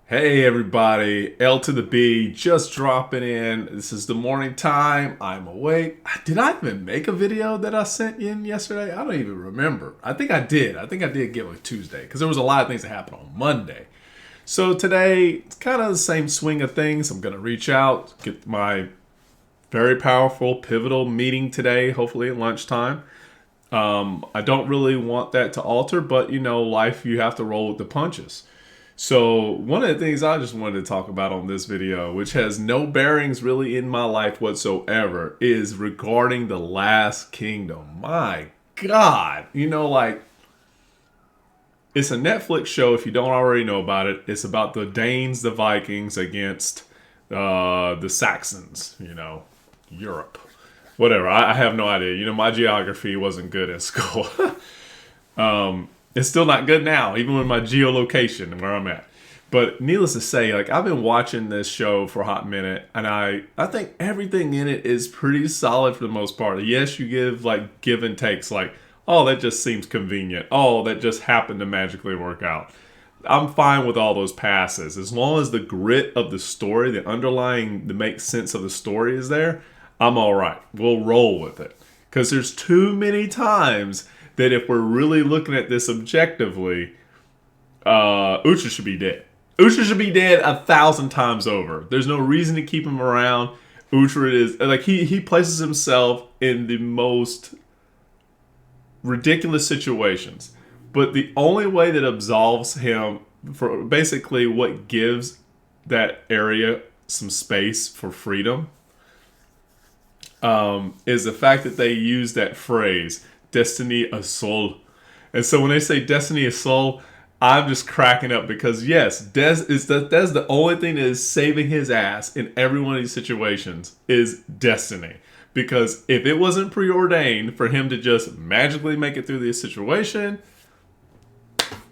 Hey everybody, L to the B, just dropping in. This is the morning time. I'm awake. Did I even make a video that I sent in yesterday? I don't even remember. I think I did. I think I did get with Tuesday because there was a lot of things that happened on Monday. So today, it's kind of the same swing of things. I'm going to reach out, get my very powerful, pivotal meeting today, hopefully at lunchtime. I don't really want that to alter, but life, you have to roll with the punches. So, one of the things I just wanted to talk about on this video, which has no bearings really in my life whatsoever, is regarding The Last Kingdom. My God. It's a Netflix show if you don't already know about it. It's about the Danes, the Vikings against the Saxons, Europe. Whatever. I have no idea. My geography wasn't good at school. It's still not good now, even with my geolocation and where I'm at. But needless to say, I've been watching this show for a hot minute, and I think everything in it is pretty solid for the most part. Yes, you give and takes, oh, that just seems convenient. Oh, that just happened to magically work out. I'm fine with all those passes. As long as the grit of the story, the make sense of the story is there, I'm all right. We'll roll with it. Because there's too many times that if we're really looking at this objectively, Uhtred should be dead. Uhtred should be dead 1,000 times over. There's no reason to keep him around. Uhtred is he places himself in the most ridiculous situations. But the only way that absolves him for basically what gives that area some space for freedom is the fact that they use that phrase, Destiny a soul. And so when they say Destiny a soul, I'm just cracking up because yes, that's the only thing that is saving his ass in every one of these situations is destiny. Because if it wasn't preordained for him to just magically make it through this situation,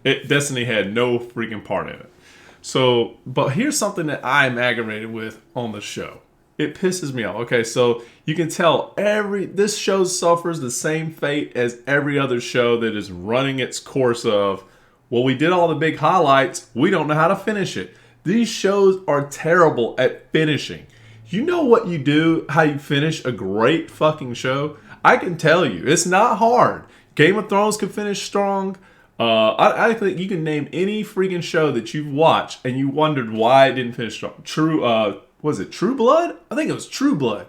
Destiny had no freaking part in it. So, but here's something that I'm aggravated with on the show. It pisses me off. Okay, so you can tell this show suffers the same fate as every other show that is running its course of, well, we did all the big highlights, we don't know how to finish it. These shows are terrible at finishing. You know what you do, how you finish a great fucking show? I can tell you, it's not hard. Game of Thrones can finish strong. I think you can name any freaking show that you've watched and you wondered why it didn't finish strong. Was it True Blood? I think it was True Blood.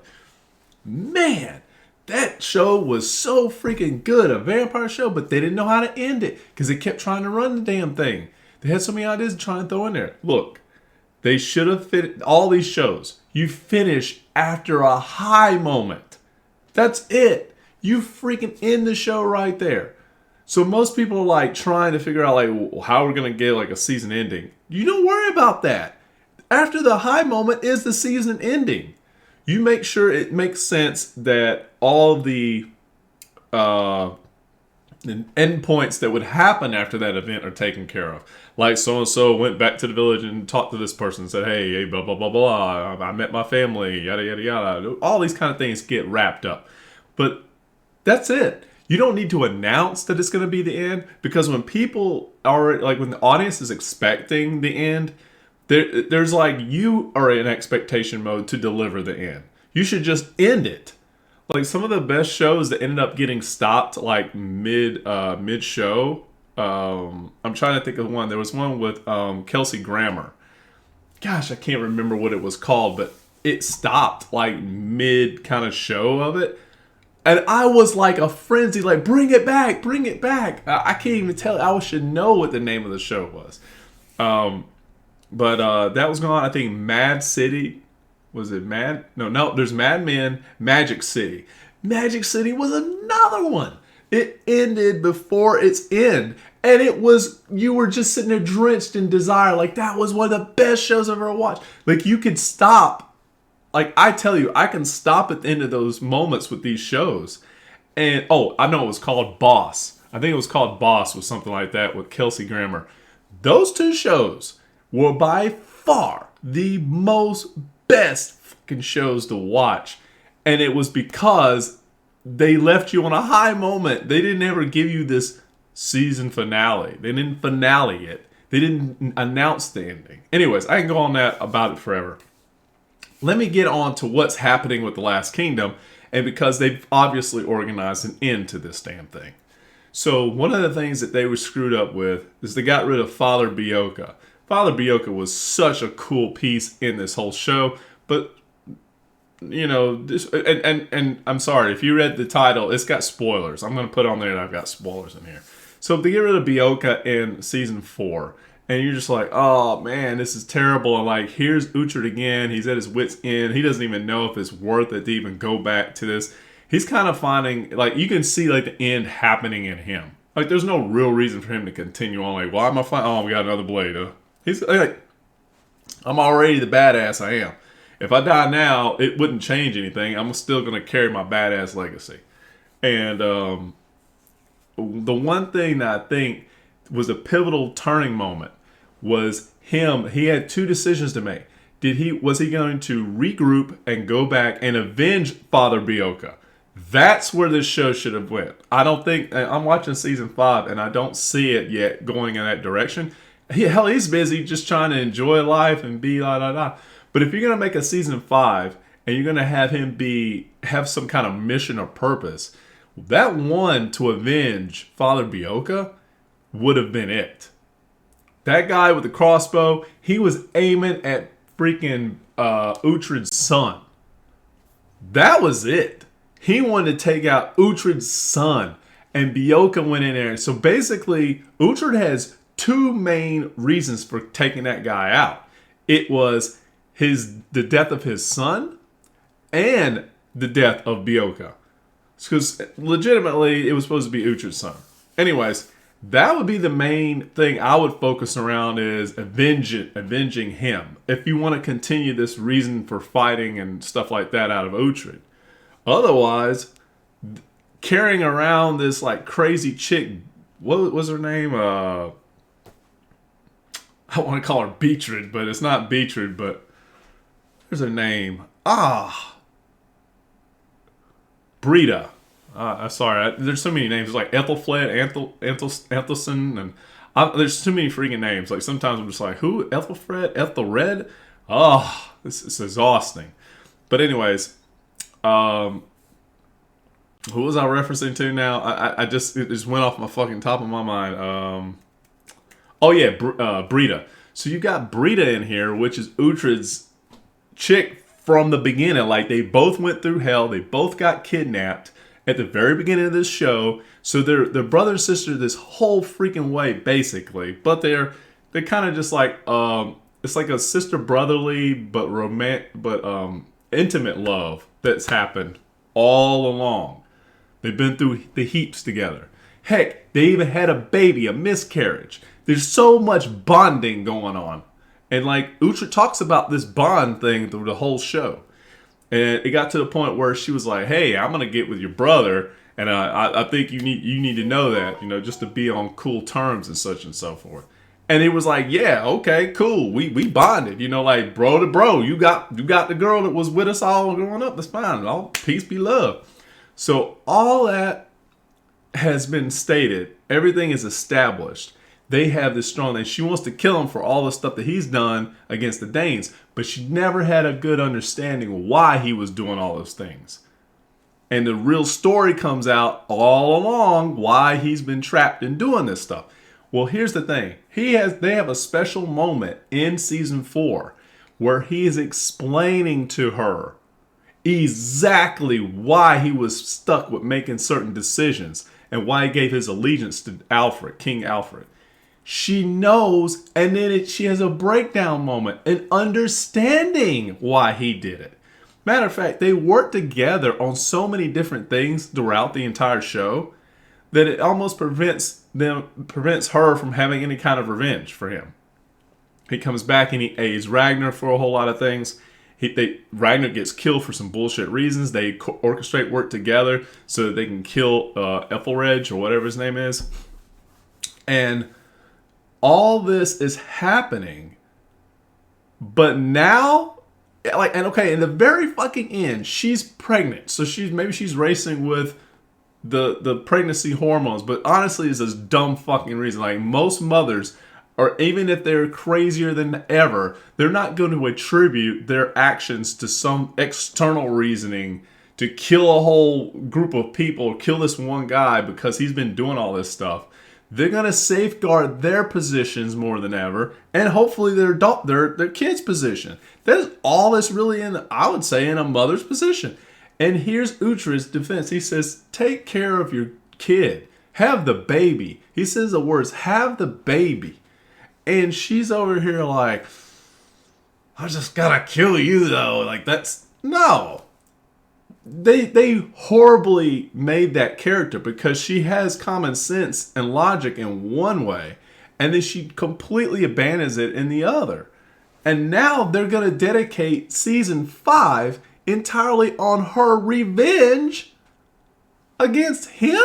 Man, that show was so freaking good. A vampire show, but they didn't know how to end it because they kept trying to run the damn thing. They had so many ideas to try and throw in there. Look, they should have fit all these shows. You finish after a high moment. That's it. You freaking end the show right there. So most people are trying to figure out how we're going to get a season ending. You don't worry about that. After the high moment is the season ending. You make sure it makes sense that all the endpoints that would happen after that event are taken care of. Like so-and-so went back to the village and talked to this person and said, hey, blah, blah, blah, blah. I met my family, yada, yada, yada. All these kind of things get wrapped up. But that's it. You don't need to announce that it's going to be the end because when people are, when the audience is expecting the end, there's you are in expectation mode to deliver the end. You should just end it. Some of the best shows that ended up getting stopped mid show. I'm trying to think of one. There was one with Kelsey Grammer. Gosh, I can't remember what it was called, but it stopped mid kind of show of it. And I was a frenzy, bring it back, bring it back. I can't even tell. I should know what the name of the show was. But that was gone. I think Mad City. Was it Mad? No, there's Mad Men, Magic City. Magic City was another one. It ended before its end. And you were just sitting there drenched in desire. That was one of the best shows I've ever watched. You could stop. I tell you, I can stop at the end of those moments with these shows. And, I know it was called Boss. I think it was called Boss or something like that with Kelsey Grammer. Those two shows were by far the most best fucking shows to watch. And it was because they left you on a high moment. They didn't ever give you this season finale. They didn't finale it. They didn't announce the ending. Anyways, I can go on that about it forever. Let me get on to what's happening with The Last Kingdom, and because they've obviously organized an end to this damn thing. So one of the things that they were screwed up with is they got rid of Father Bioka. Father Bioka was such a cool piece in this whole show, but you know, this, and I'm sorry if you read the title, it's got spoilers. I'm gonna put on there that I've got spoilers in here. So if they get rid of Bioka in season 4, and you're just like, oh man, this is terrible. And like, here's Uhtred again. He's at his wit's end. He doesn't even know if it's worth it to even go back to this. He's kind of finding, like, you can see like the end happening in him. Like, there's no real reason for him to continue on. Like, why am I fighting? Oh, we got another blade. He's like, I'm already the badass I am. If I die now, it wouldn't change anything. I'm still gonna carry my badass legacy. And the one thing that I think was a pivotal turning moment was him. He had 2 decisions to make. Was he going to regroup and go back and avenge Father Bioka? That's where this show should have went. I don't think, I'm watching season 5 and I don't see it yet going in that direction. He's busy just trying to enjoy life and be la da da. But if you're gonna make a season 5 and you're gonna have him have some kind of mission or purpose, that one to avenge Father Bioka would have been it. That guy with the crossbow, he was aiming at freaking Uhtred's son. That was it. He wanted to take out Uhtred's son, and Bioka went in there. So basically, Uhtred has 2 main reasons for taking that guy out. It was the death of his son and the death of Bioka. Because legitimately, it was supposed to be Uhtred's son. Anyways, that would be the main thing I would focus around, is avenging him. If you want to continue this reason for fighting and stuff like that out of Uhtred. Otherwise, carrying around this like crazy chick, what was her name? I want to call her Beatrice, but it's not Beatrice, but here's her name. Brita. Sorry, there's so many names. It's like Ethelfled, Ethelson, and there's too many freaking names. Like sometimes I'm just like, who? Ethelred? Oh, this is exhausting. But anyways, who was I referencing to now? It just went off my fucking top of my mind. Oh yeah, Brita. So you got Brita in here, which is Uhtred's chick from the beginning. Like, they both went through hell. They both got kidnapped at the very beginning of this show. So they're brother and sister this whole freaking way, basically. But they're kind of just like it's like a sister brotherly but intimate love that's happened all along. They've been through the heaps together. Heck, they even had a baby, a miscarriage. There's so much bonding going on. And like Uhtred talks about this bond thing through the whole show. And it got to the point where she was like, hey, I'm going to get with your brother. And I think you need to know that, you know, just to be on cool terms and such and so forth. And he was like, yeah, okay, cool. We bonded, you know, like bro to bro. You got the girl that was with us all growing up. That's fine. All peace be love. So all that has been stated. Everything is established. They have this strong thing. She wants to kill him for all the stuff that he's done against the Danes, but she never had a good understanding why he was doing all those things. And the real story comes out all along why he's been trapped in doing this stuff. Well, here's the thing. They have a special moment in season 4 where he is explaining to her exactly why he was stuck with making certain decisions and why he gave his allegiance to Alfred, King Alfred. She knows, and then she has a breakdown moment and understanding why he did it. Matter of fact, they work together on so many different things throughout the entire show that it almost prevents her from having any kind of revenge for him. He comes back and he aids Ragnar for a whole lot of things. Ragnar gets killed for some bullshit reasons. They orchestrate work together so that they can kill Ethelred or whatever his name is. And all this is happening. But now, in the very fucking end, she's pregnant. So she's racing with the pregnancy hormones. But honestly, it's a dumb fucking reason. Like, most mothers or even if they're crazier than ever, they're not going to attribute their actions to some external reasoning to kill a whole group of people, kill this one guy because he's been doing all this stuff. They're going to safeguard their positions more than ever, and hopefully their kid's position. That's all that's really I would say, in a mother's position. And here's Uhtred's defense. He says, take care of your kid. Have the baby. He says the words, have the baby. And she's over here like, I just gotta kill you though. Like, that's, no. They horribly made that character because she has common sense and logic in one way, and then she completely abandons it in the other. And now they're going to dedicate season 5 entirely on her revenge against him?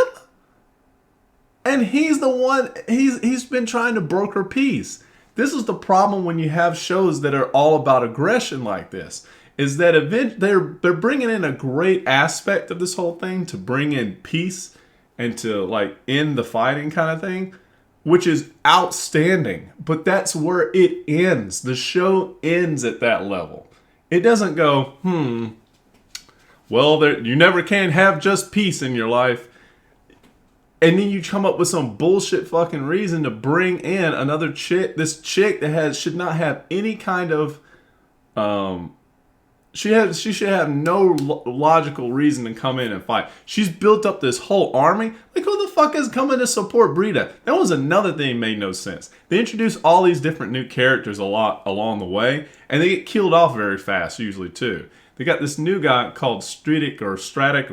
And he's the one, he's been trying to broker peace. This is the problem when you have shows that are all about aggression like this. Is that they're bringing in a great aspect of this whole thing to bring in peace and to like end the fighting kind of thing, which is outstanding. But that's where it ends. The show ends at that level. It doesn't go, well, you never can have just peace in your life. And then you come up with some bullshit fucking reason to bring in another chick, this chick that should not have any kind of she should have no logical reason to come in and fight. She's built up this whole army. Like, who the fuck is coming to support Brita? That was another thing that made no sense. They introduce all these different new characters a lot along the way, and they get killed off very fast usually too. They got this new guy called Stratic or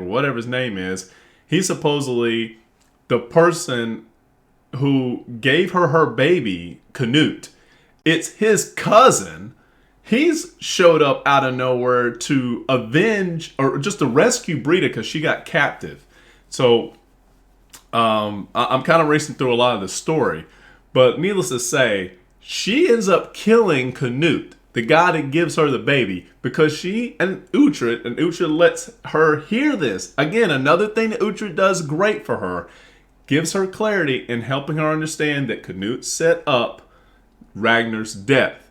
whatever his name is. He's supposedly the person who gave her baby, Canute. It's his cousin. He's showed up out of nowhere to avenge or just to rescue Brita because she got captive. So I'm kind of racing through a lot of the story. But needless to say, she ends up killing Canute, the guy that gives her the baby, because she and Uhtred lets her hear this. Again, another thing that Uhtred does great for her, gives her clarity in helping her understand that Canute set up Ragnar's death.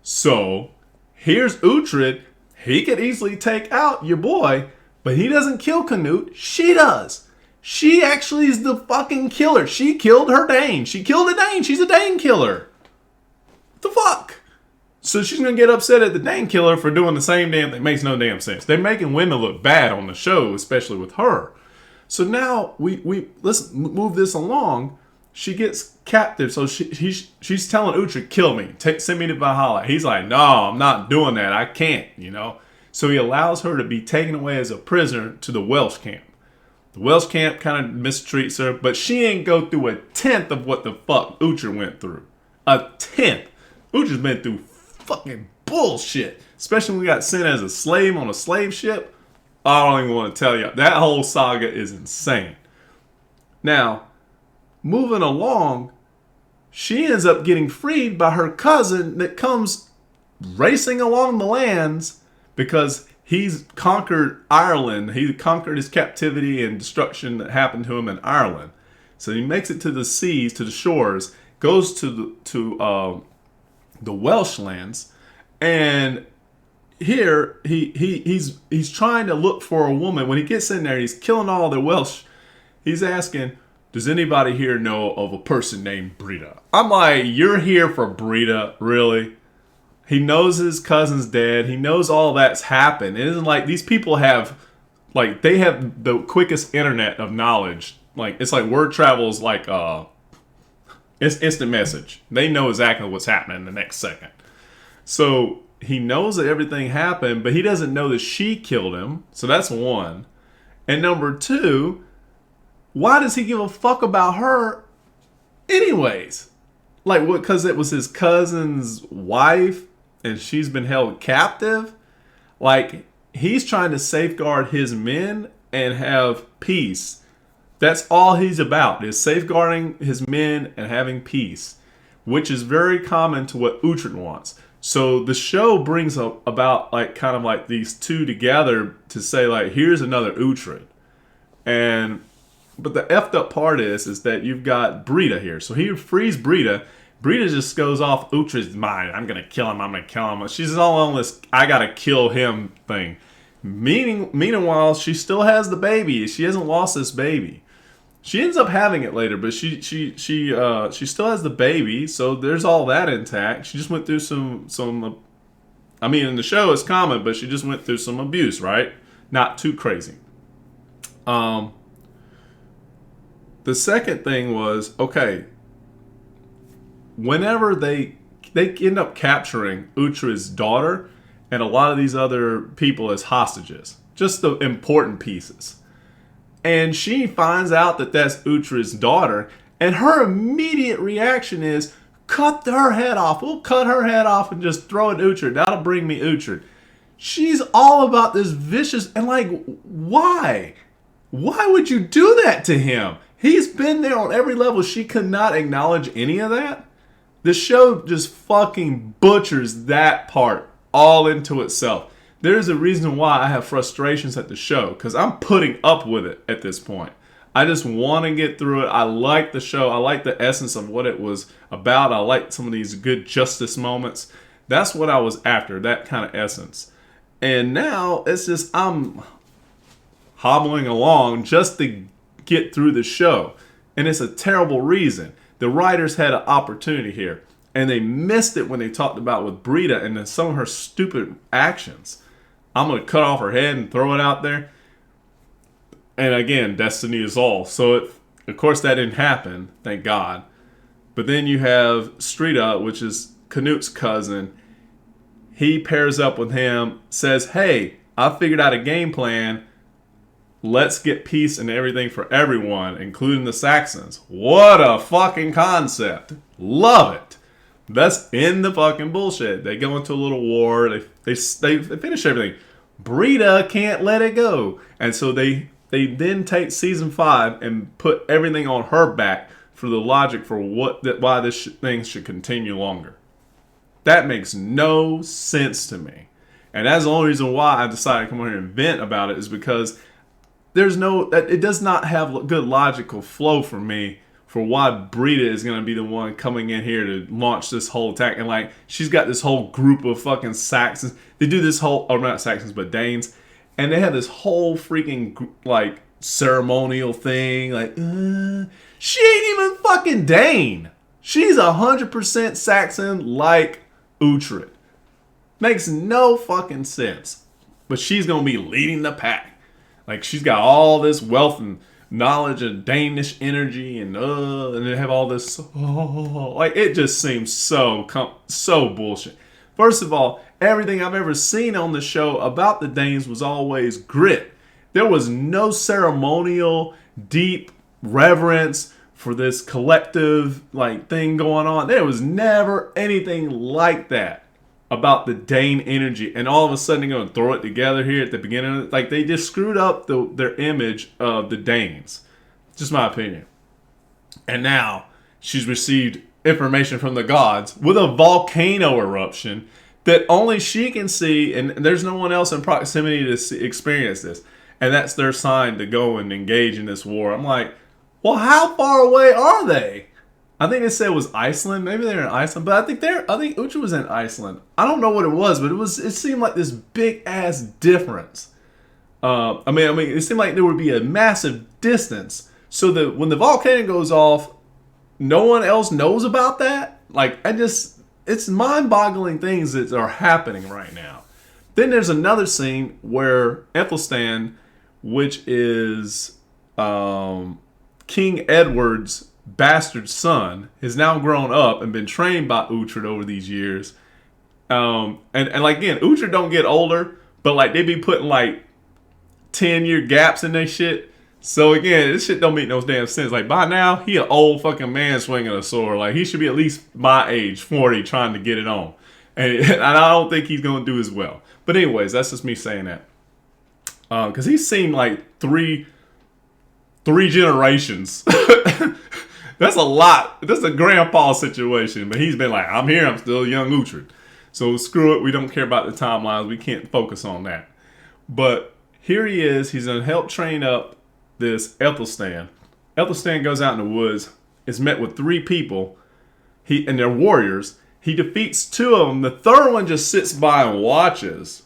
So, here's Uhtred. He could easily take out your boy, but he doesn't kill Canute. She does. She actually is the fucking killer. She killed her Dane. She killed a Dane. She's a Dane killer. What the fuck? So she's going to get upset at the Dane killer for doing the same damn thing. Makes no damn sense. They're making women look bad on the show, especially with her. So now, let's move this along. She gets captive, so she's telling Uhtred, kill me, send me to Valhalla. He's like, no, I'm not doing that, I can't, So he allows her to be taken away as a prisoner to the Welsh camp. The Welsh camp kind of mistreats her, but she ain't go through a tenth of what the fuck Uhtred went through. A tenth. Uhtred's been through fucking bullshit, especially when we got sent as a slave on a slave ship. I don't even want to tell you. That whole saga is insane. Now, moving along, she ends up getting freed by her cousin that comes racing along the lands because he's conquered Ireland. He conquered his captivity and destruction that happened to him in Ireland. So he makes it to the seas, to the shores, goes to the Welsh lands, and here he's trying to look for a woman. When he gets in there, he's killing all the Welsh. He's asking, does anybody here know of a person named Brita? I'm like, you're here for Brita, really? He knows his cousin's dead. He knows all that's happened. It isn't like these people have, like, they have the quickest internet of knowledge. Like, it's like word travels like, it's instant message. They know exactly what's happening the next second. So he knows that everything happened, but he doesn't know that she killed him. So that's one. And number two, why does he give a fuck about her anyways? Like, what, because it was his cousin's wife and she's been held captive? Like, he's trying to safeguard his men and have peace. That's all he's about, is safeguarding his men and having peace, which is very common to what Uhtred wants. So the show brings about, like, kind of like these two together to say, like, here's another Uhtred. But the effed up part is that you've got Brita here. So he frees Brita, Brita just goes off, Uhtred's mine. I'm going to kill him. I'm going to kill him. She's all on this, I got to kill him thing. Meanwhile, she still has the baby. She hasn't lost this baby. She ends up having it later, but she still has the baby, so there's all that intact. She just went through some. I mean, in the show it's common, but she just went through some abuse, right? Not too crazy. The second thing was, okay, whenever they end up capturing Uhtred's daughter and a lot of these other people as hostages, just the important pieces. And she finds out that that's Uhtred's daughter, and her immediate reaction is, cut her head off. We'll cut her head off and just throw it at Uhtred. That'll bring me Uhtred. She's all about this vicious, and like, why? Why would you do that to him? He's been there on every level. She could not acknowledge any of that. The show just fucking butchers that part all into itself. There's a reason why I have frustrations at the show, because I'm putting up with it at this point. I just want to get through it. I like the show. I like the essence of what it was about. I like some of these good justice moments. That's what I was after, that kind of essence. And now it's just, I'm hobbling along just to get through the show. And it's a terrible reason. The writers had an opportunity here, and they missed it when they talked about with Brita and then some of her stupid actions. I'm going to cut off her head and throw it out there. And again, destiny is all. So, of course, that didn't happen, thank God. But then you have Strida, which is Canut's cousin. He pairs up with him, says, hey, I figured out a game plan. Let's get peace and everything for everyone, including the Saxons. What a fucking concept. Love it. That's in the fucking bullshit. They go into a little war. They finish everything. Brita can't let it go. And so they then take season 5 and put everything on her back for the logic for why this thing should continue longer. That makes no sense to me. And that's the only reason why I decided to come over here and vent about it, is because it does not have good logical flow for me for why Brita is going to be the one coming in here to launch this whole attack. And like, she's got this whole group of fucking Saxons. They do this whole, or not Saxons, but Danes. And they have this whole freaking like ceremonial thing. Like, she ain't even fucking Dane. She's 100% Saxon like Uhtred. Makes no fucking sense. But she's going to be leading the pack. Like, she's got all this wealth and knowledge and Danish energy, and they have all this, like, it just seems so bullshit. First of all, everything I've ever seen on the show about the Danes was always grit. There was no ceremonial, deep reverence for this collective, like, thing going on. There was never anything like that about the Dane energy, and all of a sudden they're going to throw it together here at the beginning of it. Like, they just screwed up their image of the Danes. Just my opinion. And now she's received information from the gods with a volcano eruption that only she can see, and there's no one else in proximity to experience this. And that's their sign to go and engage in this war. I'm like, well, how far away are they? I think they said it was Iceland. Maybe they're in Iceland, but I think Uhtred was in Iceland. I don't know what it was, but it seemed like this big ass difference. I mean, it seemed like there would be a massive distance, so that when the volcano goes off, no one else knows about that. Like, it's mind-boggling things that are happening right now. Then there's another scene where Ethelstan, which is King Edward's bastard son, has now grown up and been trained by Uhtred over these years. And like, again, Uhtred don't get older, but like, they be putting like 10-year gaps in their shit. So again, this shit don't make no damn sense. Like, by now, he an old fucking man swinging a sword. Like, he should be at least my age, 40, trying to get it on. And I don't think he's going to do as well. But anyways, that's just me saying that. Because he's seen like three generations. That's a lot. That's a grandpa situation. But he's been like, I'm here. I'm still young Uhtred. So screw it. We don't care about the timelines. We can't focus on that. But here he is. He's going to help train up this Ethelstan. Ethelstan goes out in the woods. Is met with 3 people. and they're warriors. He defeats 2 of them. The third one just sits by and watches.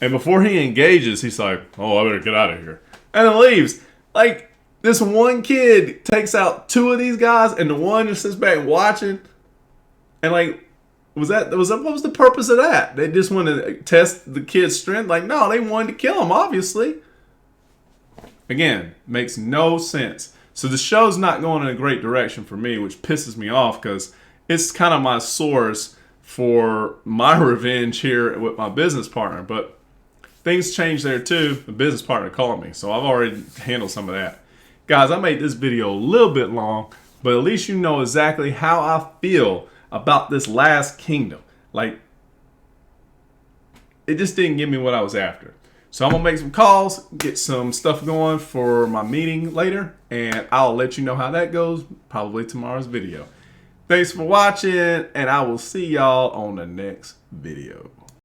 And before he engages, he's like, "Oh, I better get out of here," and then leaves. Like, this one kid takes out 2 of these guys, and the one just sits back watching. And like, what was the purpose of that? They just wanted to test the kid's strength. Like, no, they wanted to kill him, obviously. Again, makes no sense. So the show's not going in a great direction for me, which pisses me off because it's kind of my source for my revenge here with my business partner. But things changed there too. The business partner called me, so I've already handled some of that. Guys, I made this video a little bit long, but at least you know exactly how I feel about this Last Kingdom. Like, it just didn't give me what I was after. So I'm going to make some calls, get some stuff going for my meeting later, and I'll let you know how that goes, probably tomorrow's video. Thanks for watching, and I will see y'all on the next video.